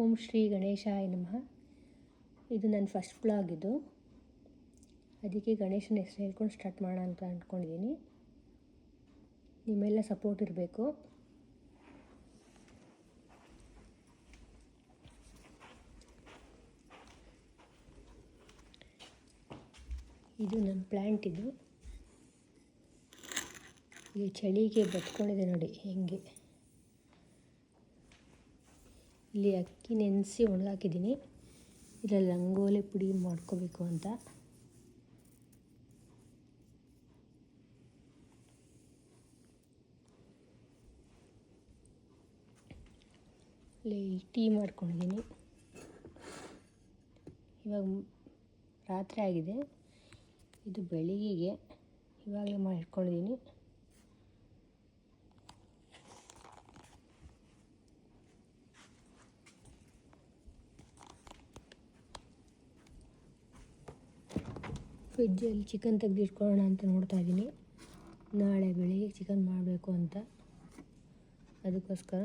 ಓಂ ಶ್ರೀ ಗಣೇಶಾಯ ನಮಃ. ಇದು ನನ್ನ ಫಸ್ಟ್ ವ್ಲಾಗ್ ಇದು. ಅದಕ್ಕೆ ಗಣೇಶನ ಹೆಸರು ಹೇಳ್ಕೊಂಡು ಸ್ಟಾರ್ಟ್ ಮಾಡೋಣ ಅಂತ ಅಂದ್ಕೊಂಡಿದ್ದೀನಿ. ನಿಮ್ಮೆಲ್ಲ ಸಪೋರ್ಟ್ ಇರಬೇಕು. ಇದು ನನ್ನ ಪ್ಲ್ಯಾಂಟ್. ಇದು ಈ ಚಳಿಗೆ ಬತ್ಕೊಂಡಿದೆ ನೋಡಿ ಹೆಂಗೆ. ಇಲ್ಲಿ ಅಕ್ಕಿ ನೆನೆಸಿ ಒಣಗಾಕಿದ್ದೀನಿ. ಇದರಲ್ಲಿ ರಂಗೋಲಿ ಪುಡಿ ಮಾಡ್ಕೋಬೇಕು ಅಂತ. ಇಲ್ಲಿ ಟೀ ಮಾಡ್ಕೊಂಡಿದ್ದೀನಿ. ಇವಾಗ ರಾತ್ರಿ ಆಗಿದೆ, ಇದು ಬೆಳಿಗ್ಗೆಗೆ ಇವಾಗಲೇ ಮಾಡಿಟ್ಕೊಂಡಿದ್ದೀನಿ. ಫ್ರಿಜ್ಜಲ್ಲಿ ಚಿಕನ್ ತೆಗೆದಿಟ್ಕೊಳ್ಳೋಣ ಅಂತ ನೋಡ್ತಾ ಇದ್ದೀನಿ. ನಾಳೆ ಬೆಳಿಗ್ಗೆ ಚಿಕನ್ ಮಾಡಬೇಕು ಅಂತ, ಅದಕ್ಕೋಸ್ಕರ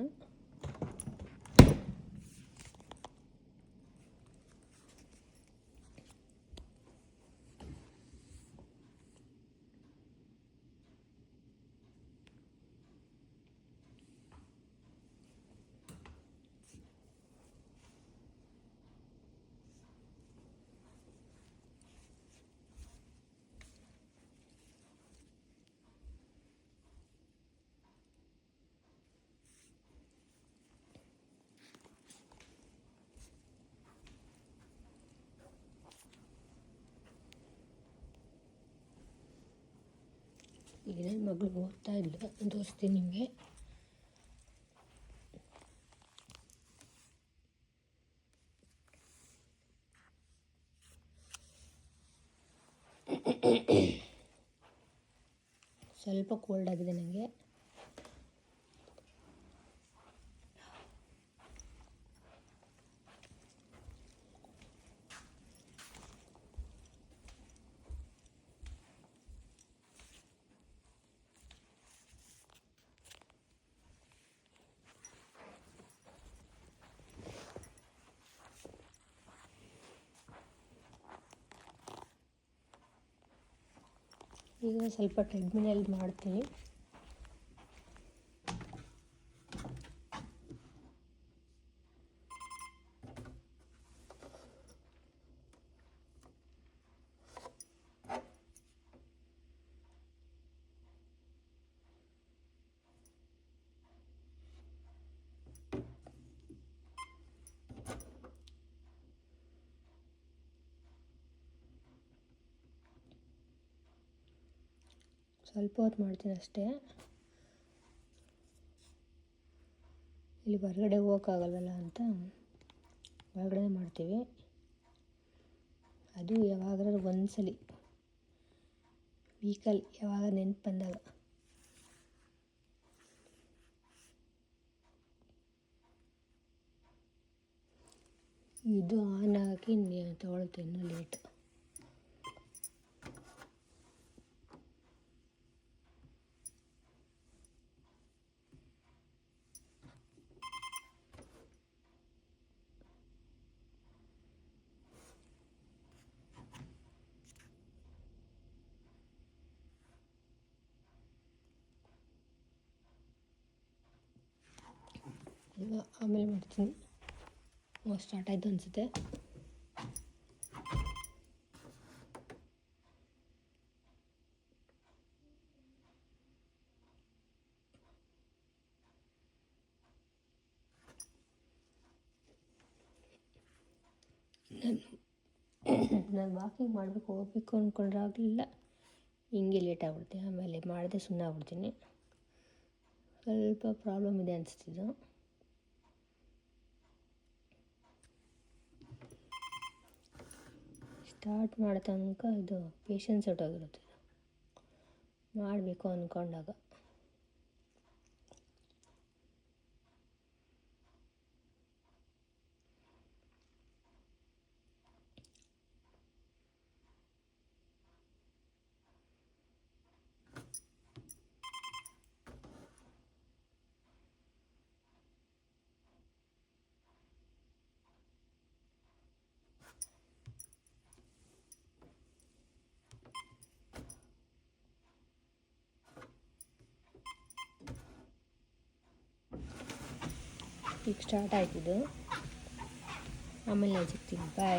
ಈಗ ನನ್ನ ಮಗಳು ಓದ್ತಾ ಇದ್ಲು, ತೋರಿಸ್ತೀನಿ ನಿಮಗೆ. ಸ್ವಲ್ಪ ಕೋಲ್ಡ್ ಆಗಿದೆ ನನಗೆ. ಈಗ ಸ್ವಲ್ಪ ಟ್ರೆಡ್ಮಿಲಲ್ಲಿ ಮಾಡ್ತೀನಿ. ಸ್ವಲ್ಪ ಹೊತ್ತು ಮಾಡ್ತೀನಿ ಅಷ್ಟೇ. ಇಲ್ಲಿ ಹೊರಗಡೆ ಹೋಗೋಕ್ಕಾಗಲ್ವಲ್ಲ ಅಂತ ಹೊರಗಡೆ ಮಾಡ್ತೀವಿ. ಅದು ಯಾವಾಗಾದ್ರೂ ಒಂದ್ಸಲಿ ವೀಕಲ್ಲಿ ಯಾವಾಗ ನೆನಪು ಬಂದಾಗ. ಇದು ಆನ್ ಆಗಿ ತೊಗೊಳುತ್ತೆ, ಇನ್ನೂ ಲೇಟ್. ಈಗ ಆಮೇಲೆ ಮಾಡ್ತೀನಿ. ಸ್ಟಾರ್ಟ್ ಆಯಿತು ಅನಿಸುತ್ತೆ. ನಾನು ವಾಕಿಂಗ್ ಹೋಗಬೇಕು ಅಂದ್ಕೊಂಡ್ರೆ ಆಗಲಿಲ್ಲ, ಹಿಂಗೆ ಲೇಟ್ ಆಗ್ಬಿಡುತ್ತೆ. ಆಮೇಲೆ ಮಾಡದೆ ಸುಮ್ಮನೆ ಆಗ್ಬಿಡ್ತೀನಿ. ಸ್ವಲ್ಪ ಪ್ರಾಬ್ಲಮ್ ಇದೆ ಅನಿಸ್ತಿದ್ದು. ಸ್ಟಾರ್ಟ್ ಮಾಡೋ ತನಕ ಇದು ಪೇಷನ್ಸ್ ಹೊರಟೋಗಿರುತ್ತೆ ಮಾಡಬೇಕು ಅಂದ್ಕೊಂಡಾಗ. ಈಗ ಸ್ಟಾರ್ಟ್ ಆಯ್ತಿದ್ದು. ಆಮೇಲೆ ನಾನು ಸಿಗ್ತೀನಿ. ಬಾಯ್.